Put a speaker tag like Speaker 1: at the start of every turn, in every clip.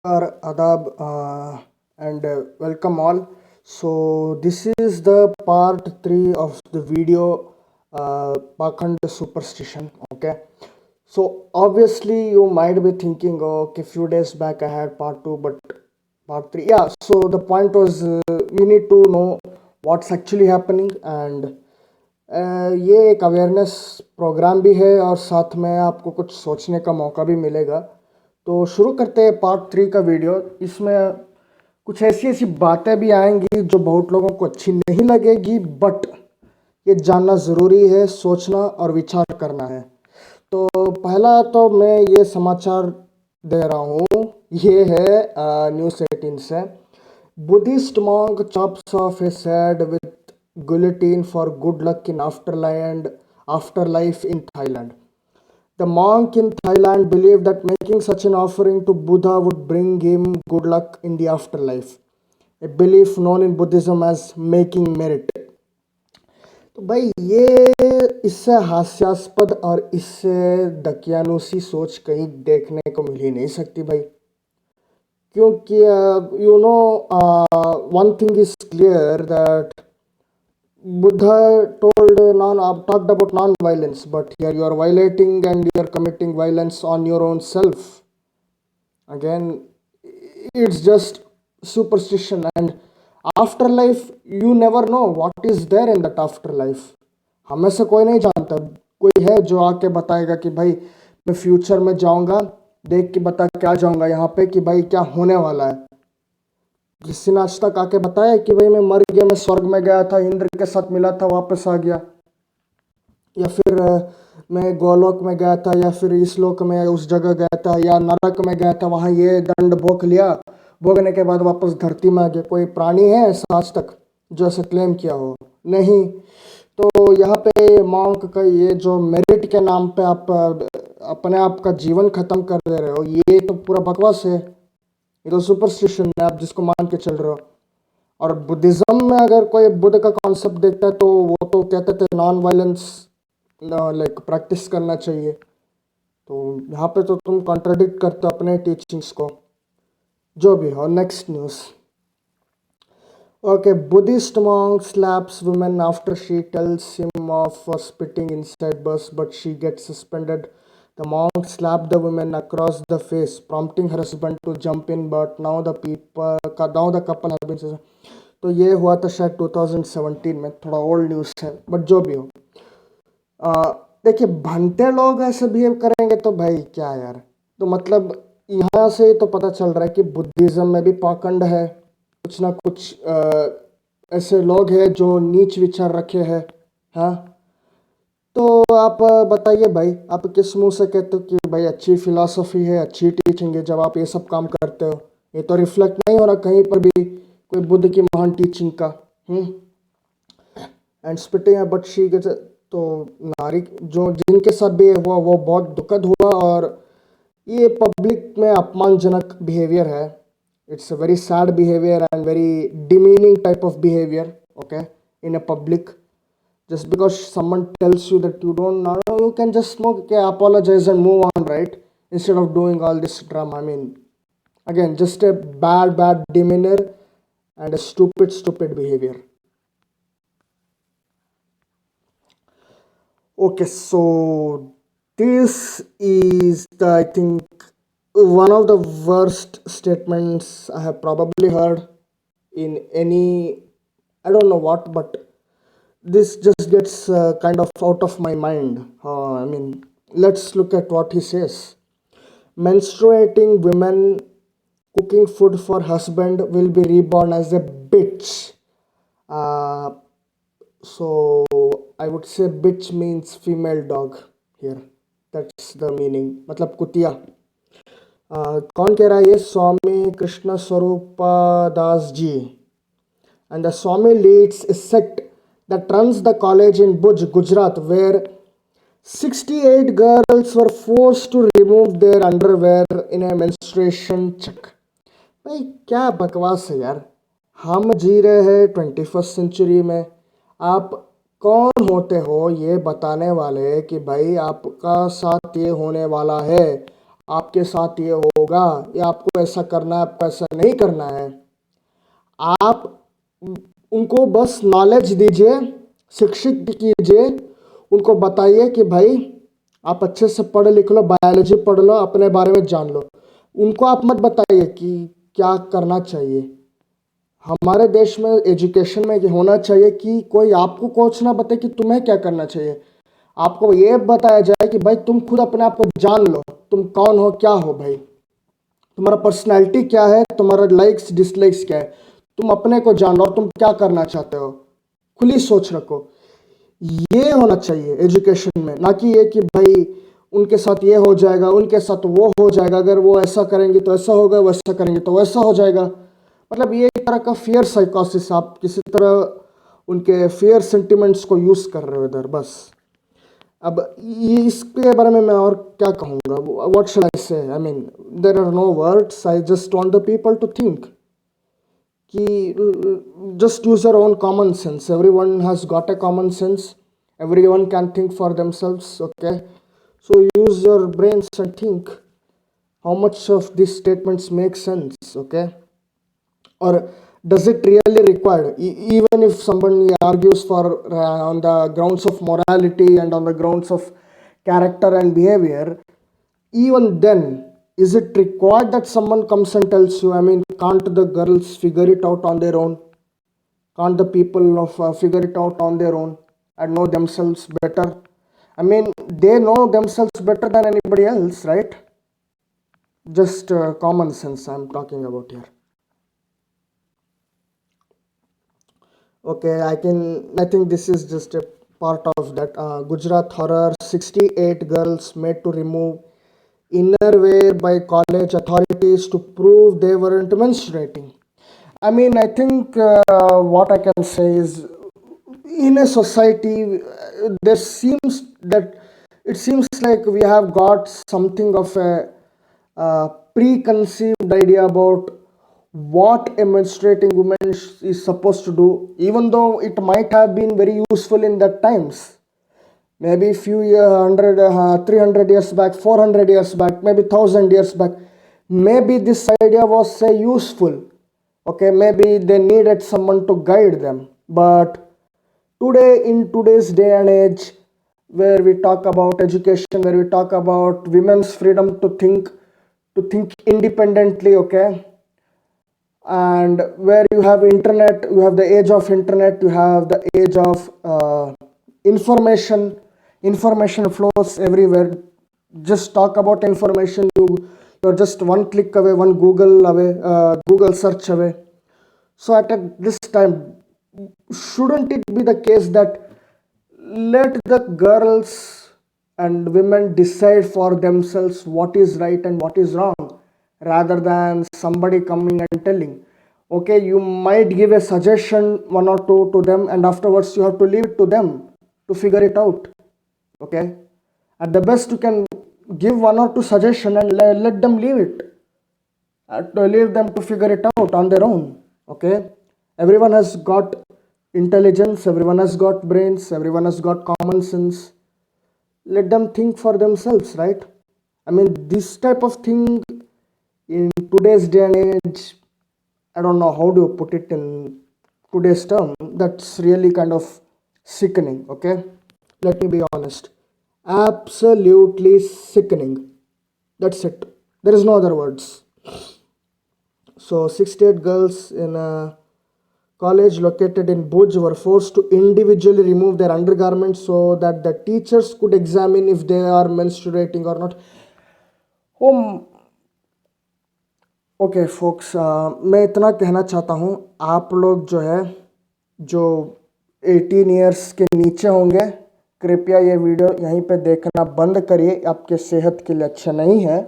Speaker 1: Adab and welcome all. So this is the part 3 of the video Pakhand superstition. Okay. So obviously you might be thinking, oh, okay, few days back I had part 2, but part 3. Yeah. So the point was we need to know what's actually happening, and ये एक awareness programme भी है और साथ में आपको कुछ सोचने का मौका भी मिलेगा। तो शुरू करते हैं पार्ट 3 का वीडियो। इसमें कुछ ऐसी ऐसी बातें भी आएंगी जो बहुत लोगों को अच्छी नहीं लगेगी, बट ये जानना ज़रूरी है, सोचना और विचार करना है। तो पहला तो मैं ये समाचार दे रहा हूँ, ये है न्यूज़ 18 से। Buddhist monk chops off his head with guillotine for good luck in afterlife in Thailand. The monk in Thailand believed that making such an offering to Buddha would bring him good luck in the afterlife, a belief known in Buddhism as making merit. तो भाई ये इससे हास्यास्पद और इससे दकियानुसी सोच कहीं देखने को मिल ही नहीं सकती भाई, क्योंकि one thing is clear that Buddha told talked about non-violence, but here you are violating and you are committing violence on your own self. Again, it's just superstition, and afterlife, you never know what is there in that afterlife. हमें से कोई नहीं जानता, कोई है जो आके बताएगा कि भाई मैं फ्यूचर में जाऊंगा, देख के बता क्या जाऊंगा यहाँ पे कि भाई क्या होने वाला है। किसी ने आज तक आके बताया कि भाई मैं मर गया, मैं स्वर्ग में गया था, इंद्र के साथ मिला था, वापस आ गया, या फिर मैं गोलोक में गया था, या फिर इस लोक में उस जगह गया था, या नरक में गया था, वहाँ ये दंड भोग लिया, भोगने के बाद वापस धरती में आ गया। कोई प्राणी है ऐसा आज तक जो ऐसे क्लेम किया हो? नहीं। तो यहाँ पे मॉन्क का ये जो मेरिट के नाम पे आप अपने आप का जीवन खत्म कर दे रहे हो, ये तो पूरा बकवास है, ये तो सुपरस्टिशन है आप जिसको मान के चल रहे हो। और बुद्धिज्म में अगर कोई बुद्ध का कॉन्सेप्ट देखता है तो वो तो कहते थे नॉन वायलेंस लाइक प्रैक्टिस करना चाहिए। तो यहाँ पे तो तुम कॉन्ट्राडिक्ट करते हो अपने टीचिंग्स को। जो भी हो, next news. Okay, Buddhist monk slaps woman after she tells him off for spitting inside bus, but she gets suspended. The monk slapped the woman across the face, prompting her husband to jump in, but now the couple have been. तो ये हुआ था शायद 2017 में, थोड़ा old news है, but जो भी हो। देखिए, भंटे लोग ऐसे बिहेव करेंगे तो भाई क्या यार। तो मतलब यहाँ से तो पता चल रहा है कि बुद्धिज़्म में भी पाखंड है, कुछ ना कुछ ऐसे लोग हैं जो नीच विचार रखे हैं। हाँ, तो आप बताइए भाई, आप किस मुंह से कहते हो कि भाई अच्छी फिलॉसफी है, अच्छी टीचिंग है, जब आप ये सब काम करते हो? ये तो रिफ्लेक्ट नहीं हो रहा कहीं पर भी कोई बुद्ध की महान टीचिंग का। And spitting but she gets, तो नारी जो जिनके साथ भी हुआ वो बहुत दुखद हुआ, और ये पब्लिक में अपमानजनक बिहेवियर है। It's a very sad behavior and very demeaning type of behavior, okay, in a public. Just because someone tells you that you don't know, you can just okay, apologize and move on, right? Instead of doing all this drama. I mean, again, just a bad demeanor and a stupid behavior. Okay, so this is the, I think, one of the worst statements I have probably heard in any, I don't know what, but this just gets kind of out of my mind. I mean, let's look at what he says. Menstruating women cooking food for husband will be reborn as a bitch. Uh, so I would say bitch means female dog here. That's the meaning. मतलब कुतिया। कौन कह रहा है ये? स्वामी कृष्ण स्वरूपदास जी. And the Swami leads a sect that runs the college in Bhuj, Gujarat, where 68 girls were forced to remove their underwear in a menstruation check. भाई क्या बकवास है यार। हम जी रहे हैं 21st सेंचुरी में, आप कौन होते हो ये बताने वाले कि भाई आपका साथ ये होने वाला है? आपके साथ ये होगा या आपको ऐसा करना है, आपको ऐसा नहीं करना है। आप उनको बस नॉलेज दीजिए, शिक्षित कीजिए, उनको बताइए कि भाई आप अच्छे से पढ़ लिख लो, बायोलॉजी पढ़ लो, अपने बारे में जान लो। उनको आप मत बताइए कि क्या करना चाहिए। हमारे देश में एजुकेशन में ये होना चाहिए कि कोई आपको कोच ना बताए कि तुम्हें क्या करना चाहिए। आपको ये बताया जाए कि भाई तुम खुद अपने आप को जान लो, तुम कौन हो, क्या हो भाई, तुम्हारा पर्सनैलिटी क्या है, तुम्हारा लाइक्स डिसलाइक्स क्या है, तुम अपने को जान लो और तुम क्या करना चाहते हो, खुली सोच रखो। ये होना चाहिए एजुकेशन में, ना कि ये कि भाई उनके साथ ये हो जाएगा, उनके साथ वो हो जाएगा, अगर वो ऐसा करेंगे तो ऐसा होगा, वैसा करेंगे तो वैसा हो जाएगा। मतलब ये एक तरह का फियर साइकोसिस, आप किसी तरह उनके फियर सेंटिमेंट्स को यूज कर रहे हो इधर बस। अब इसके बारे में मैं और क्या कहूँगा, what should I say, I mean there are no words, I just want the people to think कि just use your own common sense. Everyone has got a common sense. Everyone can think for themselves. Okay, so use your brains and think how much of these statements make sense. Okay, or does it really require? Even if somebody argues for on the grounds of morality and on the grounds of character and behavior, even then, is it required that someone comes and tells you, I mean, can't the girls figure it out on their own? Can't the people of figure it out on their own and know themselves better? I mean, they know themselves better than anybody else, right? Just common sense I'm talking about here. Okay, I think this is just a part of that. Gujarat horror, 68 girls made to remove innerwear by college authorities to prove they weren't menstruating. I mean, I think what I can say is, in a society, there seems that it seems like we have got something of a preconceived idea about what a menstruating woman is supposed to do, even though it might have been very useful in that times. Maybe few 100, 300 years back, 400 years back, maybe 1000 years back, maybe this idea was say useful. Okay, maybe they needed someone to guide them. But today, in today's day and age, where we talk about education, where we talk about women's freedom to think independently, okay, and where you have internet, you have the age of internet, you have the age of information flows everywhere. Just talk about information, you're just one click away, one Google away, Google search away. So at this time, shouldn't it be the case that let the girls and women decide for themselves what is right and what is wrong, rather than somebody coming and telling? Okay, you might give a suggestion, one or two to them, and afterwards you have to leave it to them to figure it out. Okay, at the best you can give one or two suggestion and let them leave it, to leave them to figure it out on their own. Okay, everyone has got intelligence, everyone has got brains, everyone has got common sense. Let them think for themselves, right? I mean, this type of thing in today's day and age, I don't know how do you put it in today's term, that's really kind of sickening. Okay, let me be honest, absolutely sickening. That's it, there is no other words. So 68 girls in a college located in Bhuj were forced to individually remove their undergarments so that the teachers could examine if they are menstruating or not. Okay folks, मैं इतना कहना चाहता हूँ, आप लोग जो है जो 18 ईयर्स के नीचे होंगे, कृपया ये वीडियो यहीं पे देखना बंद करिए, आपके सेहत के लिए अच्छा नहीं है,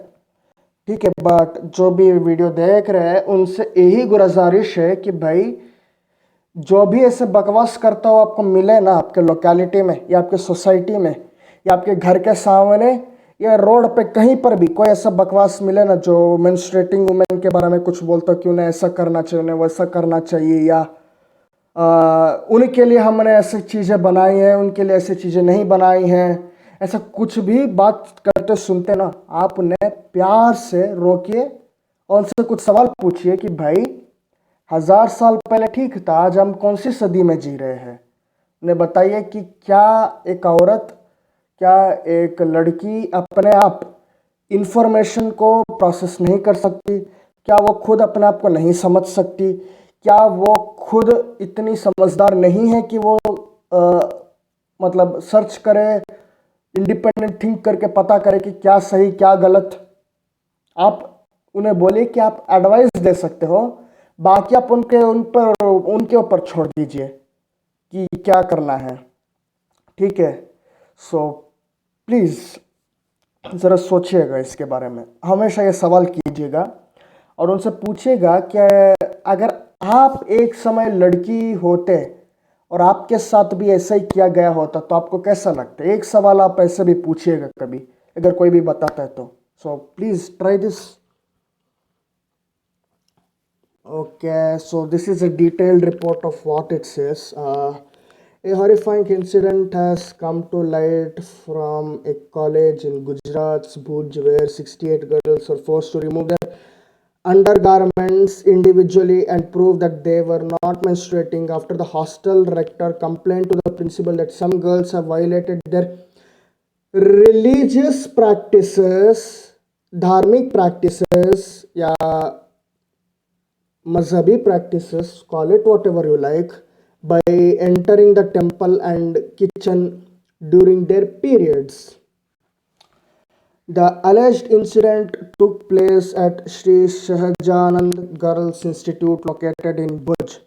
Speaker 1: ठीक है। बट जो भी वीडियो देख रहे हैं उनसे यही गुजारिश है कि भाई जो भी ऐसे बकवास करता हो आपको मिले ना आपके लोकेलिटी में या आपके सोसाइटी में या आपके घर के सामने या रोड पे कहीं पर भी कोई ऐसा बकवास मिले ना जो मेंस्ट्रुएटिंग वुमेन के बारे में कुछ बोलता कि उन्हें ऐसा करना चाहिए, उन्हें वैसा करना चाहिए, या उनके लिए हमने ऐसी चीज़ें बनाई हैं, उनके लिए ऐसी चीज़ें नहीं बनाई हैं, ऐसा कुछ भी बात करते सुनते ना, आप उन्हें प्यार से रोकिए और उनसे कुछ सवाल पूछिए कि भाई 1000 साल पहले ठीक था, आज हम कौन सी सदी में जी रहे हैं। उन्हें बताइए कि क्या एक औरत, क्या एक लड़की अपने आप इंफॉर्मेशन को प्रोसेस नहीं कर सकती? क्या वो खुद अपने आप को नहीं समझ सकती? क्या वो खुद इतनी समझदार नहीं है कि वो मतलब सर्च करे, इंडिपेंडेंट थिंक करके पता करे कि क्या सही क्या गलत? आप उन्हें बोलिए कि आप एडवाइस दे सकते हो, बाकी आप उनके ऊपर छोड़ दीजिए कि क्या करना है। ठीक है, सो प्लीज़ ज़रा सोचिएगा इसके बारे में, हमेशा ये सवाल कीजिएगा और उनसे पूछिएगा कि अगर आप एक समय लड़की होते और आपके साथ भी ऐसा ही किया गया होता तो आपको कैसा लगता? एक सवाल आप ऐसे भी पूछिएगा कभी, अगर कोई भी बताता है तो। So please try this. Okay, so this is a detailed report of what it says. A horrifying incident has come to light from a college in Gujarat's Bhuj, where 68 girls were forced to remove their undergarments individually and prove that they were not menstruating after the hostel rector complained to the principal that some girls have violated their religious practices, dharmic practices, yeah, Mazhabi practices, call it whatever you like, by entering the temple and kitchen during their periods. The alleged incident took place at Sri Shahjahanand Girls Institute located in Bhuj.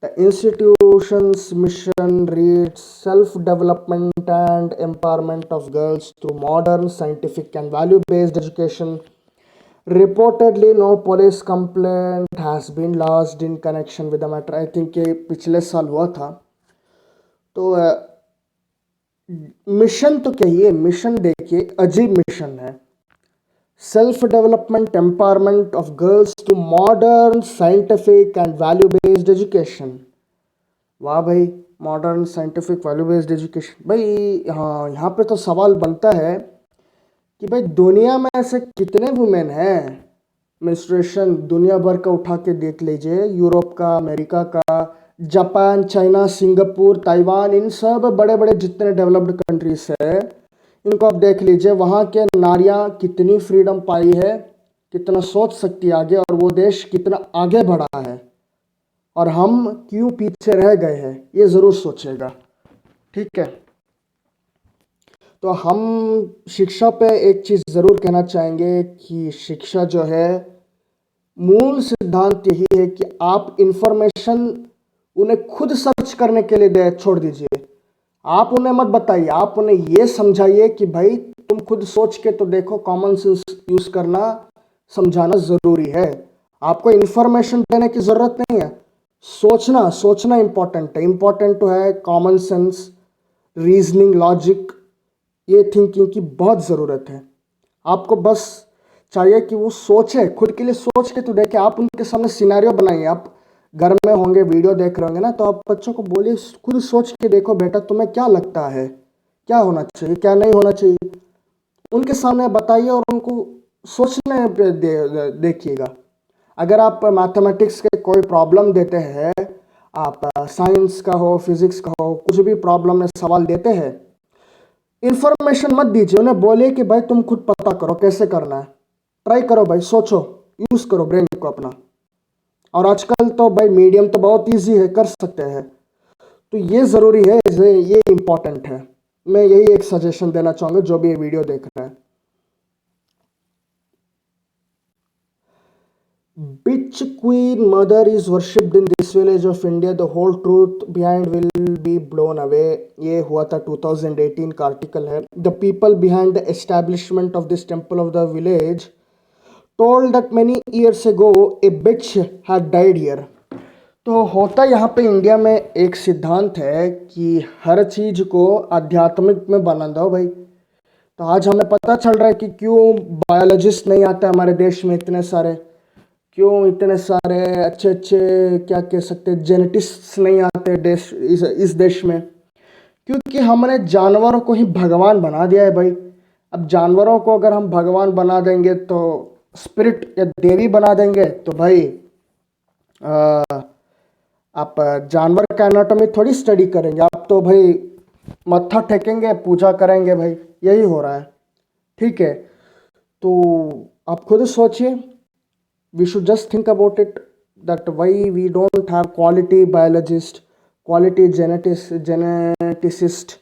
Speaker 1: The institution's mission reads self-development and empowerment of girls through modern, scientific and value-based education. Reportedly, no police complaint has been lodged in connection with the matter. I think ये पिछले साल हुआ था। तो mission तो कहिए, mission देखिए, अजीब मिशन है। Self development empowerment of girls to modern scientific and value based education. वाह भाई, modern scientific value based education. भाई हाँ, यहाँ पे तो सवाल बनता है कि भाई दुनिया में ऐसे कितने वुमेन हैं? मेंस्ट्रुएशन दुनिया भर का उठा के देख लीजिए, यूरोप का, अमेरिका का, जापान, चाइना, सिंगापुर, ताइवान, इन सब बड़े बड़े जितने डेवलप्ड कंट्रीज है, इनको आप देख लीजिए, वहाँ के नारियाँ कितनी फ्रीडम पाई है, कितना सोच सकती है आगे, और वो देश कितना आगे बढ़ा है, और हम क्यों पीछे रह गए हैं, ये ज़रूर सोचेगा। ठीक है, तो हम शिक्षा पे एक चीज़ ज़रूर कहना चाहेंगे कि शिक्षा जो है, मूल सिद्धांत यही है कि आप इंफॉर्मेशन उन्हें खुद सर्च करने के लिए दे छोड़ दीजिए। आप उन्हें मत बताइए, आप उन्हें ये समझाइए कि भाई तुम खुद सोच के तो देखो, कॉमन सेंस यूज़ करना, समझाना ज़रूरी है। आपको इंफॉर्मेशन देने की ज़रूरत नहीं है, सोचना इम्पॉर्टेंट है। इम्पॉर्टेंट तो है कॉमन सेंस, रीजनिंग, लॉजिक, ये थिंकिंग की बहुत ज़रूरत है। आपको बस चाहिए कि वो सोचे, खुद के लिए सोच के तो देखे। आप उनके सामने सिनेरियो बनाइए, आप घर में होंगे, वीडियो देख रहे होंगे ना, तो आप बच्चों को बोलिए खुद सोच के देखो बेटा, तुम्हें क्या लगता है, क्या होना चाहिए, क्या नहीं होना चाहिए, उनके सामने बताइए और उनको सोचने पे देखिएगा। अगर आप मैथमेटिक्स के कोई प्रॉब्लम देते हैं, आप साइंस का हो, फिजिक्स का हो, कुछ भी प्रॉब्लम में सवाल देते हैं, इंफॉर्मेशन मत दीजिए, उन्हें बोलिए कि भाई तुम खुद पता करो कैसे करना है, ट्राई करो भाई, सोचो, यूज़ करो ब्रेन को अपना। और आजकल तो भाई मीडियम तो बहुत इजी है, कर सकते हैं। तो ये ज़रूरी है, ये इम्पॉर्टेंट है। मैं यही एक सजेशन देना चाहूँगा जो भी ये वीडियो देख रहे हैं। Which queen mother is worshipped in this village of India? The whole truth behind will be blown away. ये हुआ था 2018 का आर्टिकल है। The people behind the establishment of this temple of the village told that many years ago a bitch had died here. तो होता यहाँ पे India में एक सिद्धांत है कि हर चीज़ को आध्यात्मिक में बना दो भाई। तो आज हमें पता चल रहा है कि क्यों बायोलॉजिस्ट नहीं आते हमारे देश में इतने सारे, क्यों इतने सारे अच्छे क्या कह सकते हैं जेनेटिस्ट्स नहीं आते इस देश में, क्योंकि हमने जानवरों को ही भगवान बना दिया है भाई। अब जानवरों को अगर हम भगवान बना देंगे तो स्पिरिट या देवी बना देंगे तो भाई आ, आप जानवर का एनाटॉमी थोड़ी स्टडी करेंगे, आप तो भाई मत्था टेकेंगे, पूजा करेंगे भाई, यही हो रहा है। ठीक है, तो आप खुद सोचिए, we should just think about it that why we don't have quality biologist, quality geneticist,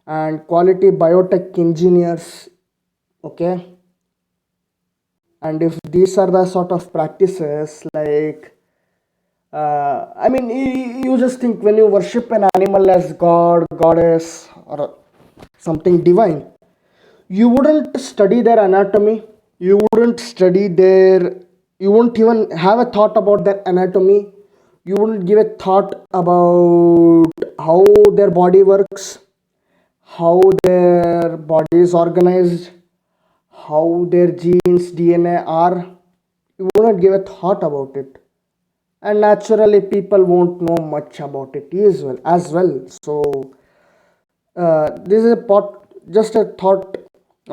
Speaker 1: and quality biotech engineers. Okay, and if these are the sort of practices, like I mean, you just think when you worship an animal as god, goddess, or something divine, you wouldn't study their anatomy, you wouldn't study their, you wouldn't even have a thought about their anatomy, you wouldn't give a thought about how their body works, how their body is organized, how their genes, DNA are. You wouldn't give a thought about it, and naturally people won't know much about it as well. So this is a pot, just a thought.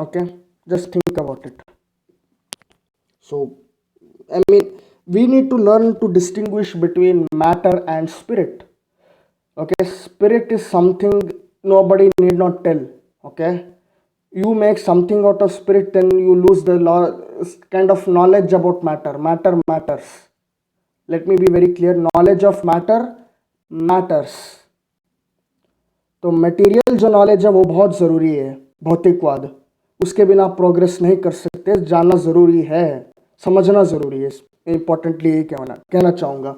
Speaker 1: Okay, just think about it. So I mean, we need to learn to distinguish between matter and spirit. Okay, spirit is something nobody need not tell. Okay, you make something out of spirit, then you lose the kind of knowledge about matter. Matter matters. Let me be very clear, knowledge of matter matters. तो material जो knowledge है वो बहुत ज़रूरी है, भौतिकवाद, उसके बिना progress नहीं कर सकते, जानना ज़रूरी है, समझना ज़रूरी है, इम्पोर्टेंटली यही कहना चाहूँगा।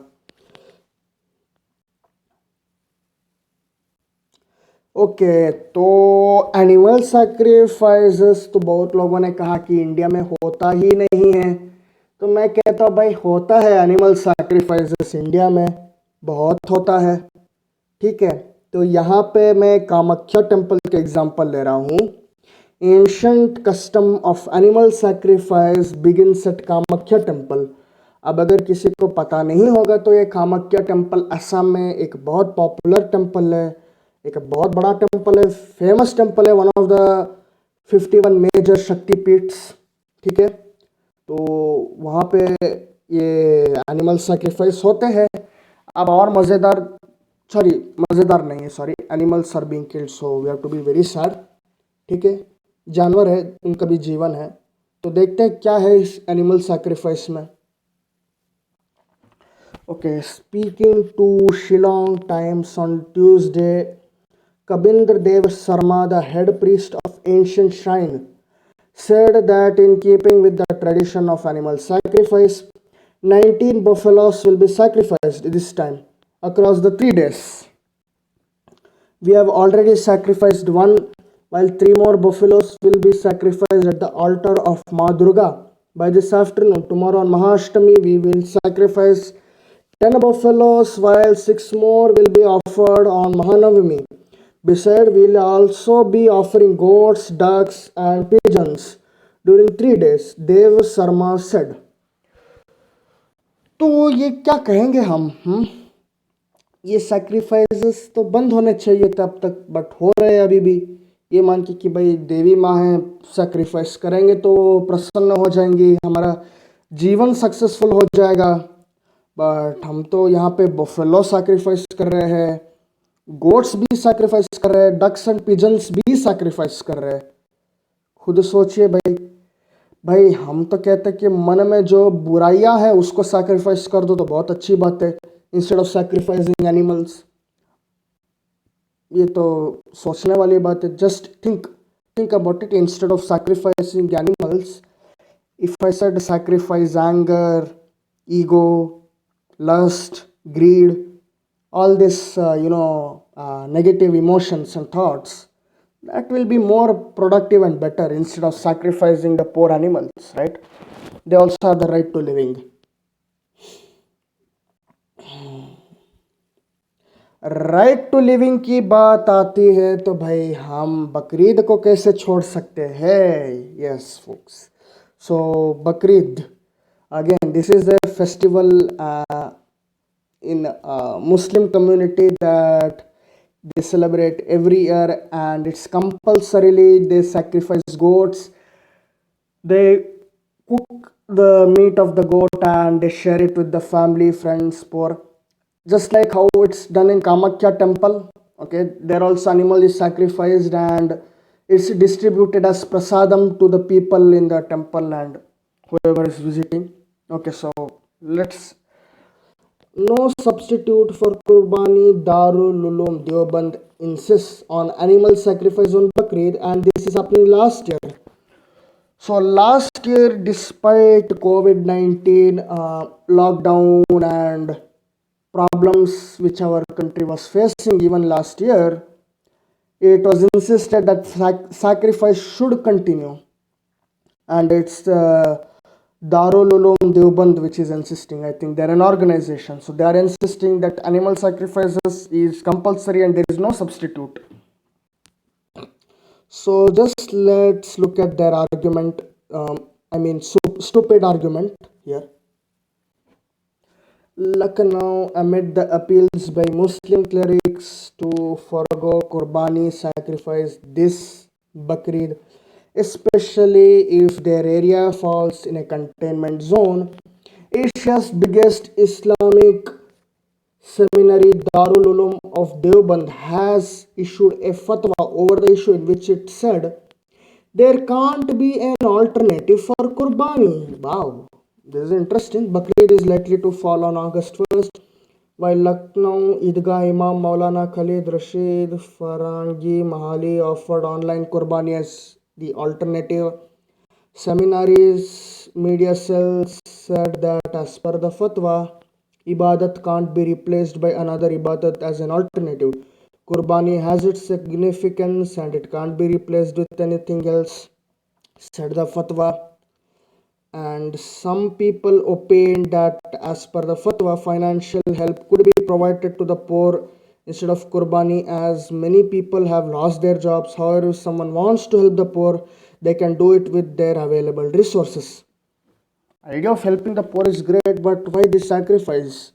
Speaker 1: ओके, तो एनिमल सैक्रिफाइसेस तो बहुत लोगों ने कहा कि इंडिया में होता ही नहीं है, तो मैं कहता हूँ भाई होता है, एनिमल सैक्रिफाइसेस इंडिया में बहुत होता है। ठीक है, तो यहाँ पे मैं कामाख्या टेम्पल के एग्जांपल ले रहा हूँ। Ancient custom of animal sacrifice begins at Kamakhya temple. अब अगर किसी को पता नहीं होगा तो ये कामाख्या टेम्पल असम में एक बहुत पॉपुलर टेम्पल है, एक बहुत बड़ा टेम्पल है, फेमस टेम्पल है, वन ऑफ द 51 मेजर शक्तिपीठ्स। ठीक है, तो वहाँ पे ये एनिमल सैक्रिफाइस होते हैं। अब और मज़ेदार नहीं है, sorry, animals are being killed, so we have to be very sad. ठीक है, जानवर है, उनका भी जीवन है। तो देखते हैं क्या है इस एनिमल सैक्रिफाइस में। Okay, speaking to Shillong times on Tuesday, Kabindra Dev Sarma, the head priest of ancient shrine, said that in keeping with the tradition of animal sacrifice, 19 buffaloes will be sacrificed this time across the 3 days. We have already sacrificed one, while 3 more buffaloes will be sacrificed at the altar of Ma Durga by this afternoon. Tomorrow on Mahashtami, we will sacrifice 10 buffaloes, while 6 more will be offered on Mahanavami. Besides, we will also be offering goats, ducks, and pigeons during 3 days, Dev Sarma said. तो ये क्या कहेंगे हम? ये sacrifices तो बंद होने चाहिए तब तक, बट हो रहे हैं अभी भी। ये मान के कि भाई देवी माँ है, सैक्रिफाइस करेंगे तो प्रसन्न हो जाएंगी, हमारा जीवन सक्सेसफुल हो जाएगा। बट हम तो यहाँ पे बफेलो सैक्रिफाइस कर रहे हैं, गोट्स भी सैक्रिफाइस कर रहे हैं, डक्स एंड पिजन्स भी सैक्रिफाइस कर रहे हैं। खुद सोचिए भाई हम तो कहते हैं कि मन में जो बुराइयां है उसको सैक्रिफाइस कर दो तो बहुत अच्छी बात है, इंस्टेड ऑफ सैक्रिफाइसिंग एनिमल्स। ये तो सोचने वाली बात है। Just think about it, instead of sacrificing animals, if I said sacrifice anger, ego, lust, greed, all this negative emotions and thoughts, that will be more productive and better instead of sacrificing the poor animals, right? They also have the right to living. Right to living की बात आती है तो भाई हम बकरीद को कैसे छोड़ सकते हैं? Yes folks, so Bakrid, again, this is a festival in Muslim community that they celebrate every year, and it's compulsorily they sacrifice goats. They cook the meat of the goat and they share it with the family, friends, poor. Just like how it's done in Kamakya temple. Okay, there also animal is sacrificed and it's distributed as prasadam to the people in the temple and whoever is visiting. Okay, so let's no substitute for Qurbani. Darul Ulum Deoband insists on animal sacrifice on Bakrid, and this is happening last year. So last year, despite COVID-19 lockdown and problems which our country was facing even last year, it was insisted that sacrifice should continue, and it's Darul Uloom Deoband which is insisting. I think they're an organization, so they are insisting that animal sacrifices is compulsory and there is no substitute. So just let's look at their argument. Stupid argument here. Lucknow, amid the appeals by Muslim clerics to forego Qurbani sacrifice this Bakrid, especially if their area falls in a containment zone. Asia's biggest Islamic seminary, Darul Uloom of Deoband, has issued a fatwa over the issue in which it said there can't be an alternative for Qurbani. Wow, this is interesting. Bakrid is likely to fall on August 1st, while Lucknow Idgah Imam Maulana Khalid Rashid Farangi Mahali offered online Qurbani as the alternative. Seminaries media cells said that as per the fatwa, Ibadat can't be replaced by another Ibadat as an alternative. Qurbani has its significance and it can't be replaced with anything else, said the fatwa. And some people opined that as per the fatwa, financial help could be provided to the poor instead of Qurbani, as many people have lost their jobs. However, if someone wants to help the poor, they can do it with their available resources. Idea of helping the poor is great, but why this sacrifice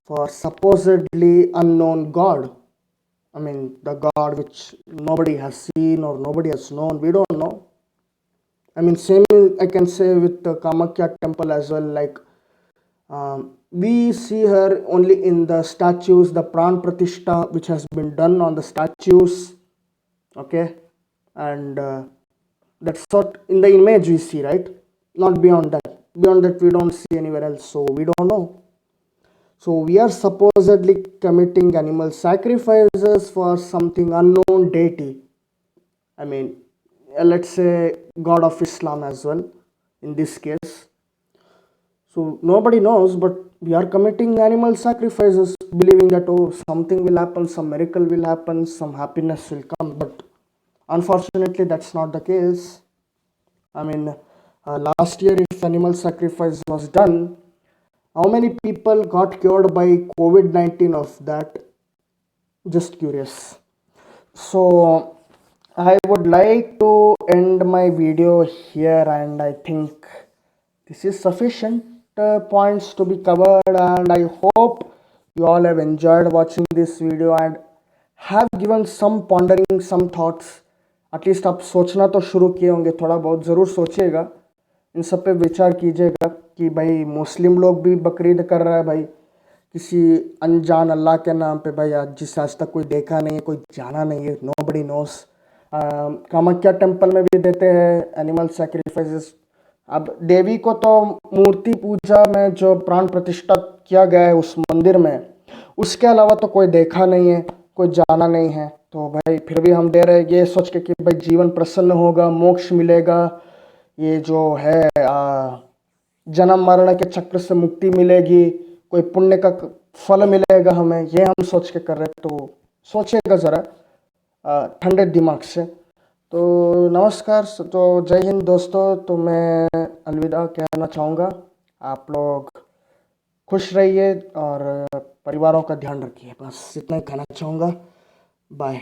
Speaker 1: for supposedly unknown God? I mean, the God which nobody has seen or nobody has known. We don't know. I mean, same I can say with the Kamakya temple as well. Like, we see her only in the statues, the Pran Pratishta, which has been done on the statues. Okay, and that's what in the image we see, right? Not beyond that. Beyond that, we don't see anywhere else, so we don't know. So we are supposedly committing animal sacrifices for something unknown deity. I mean, let's say God of Islam as well in this case. So nobody knows, but we are committing animal sacrifices, believing that oh, something will happen, some miracle will happen, some happiness will come. But unfortunately, that's not the case. I mean, last year, if animal sacrifice was done, how many people got cured by COVID-19 of that? Just curious. So, I would like to end my video here, and I think this is sufficient points to be covered, and I hope you all have enjoyed watching this video and have given some pondering, some thoughts. At least आप सोचना तो शुरू किए होंगे, थोड़ा बहुत ज़रूर सोचिएगा, इन सब पे विचार कीजिएगा कि भाई मुस्लिम लोग भी बकरीद कर रहा है भाई किसी अनजान अल्लाह के नाम पे भाई, जिसे आज तक कोई देखा नहीं है, कोई जाना नहीं है, नोबडी नोस. कामाख्या टेम्पल में भी देते हैं एनिमल सेक्रीफाइसेस. अब देवी को तो मूर्ति पूजा में जो प्राण प्रतिष्ठा किया गया है उस मंदिर में, उसके अलावा तो कोई देखा नहीं है, कोई जाना नहीं है. तो भाई फिर भी हम दे रहे हैं ये सोच के कि भाई जीवन प्रसन्न होगा, मोक्ष मिलेगा, ये जो है जन्म मरण के चक्र से मुक्ति मिलेगी, कोई पुण्य का फल मिलेगा हमें, ये हम सोच के कर रहे हैं. तो सोचेगा ज़रा ठंडे दिमाग से. तो नमस्कार, तो जय हिंद दोस्तों. तो मैं अलविदा कहना चाहूँगा. आप लोग खुश रहिए और परिवारों का ध्यान रखिए, बस इतना ही कहना चाहूँगा. बाय.